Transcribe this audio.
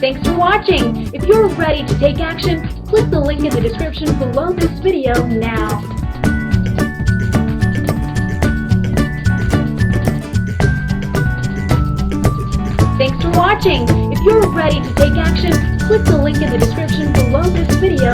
Thanks for watching. If you're ready to take action, click the link in the description below this video now. Thanks for watching. If you're ready to take action, click the link in the description below this video.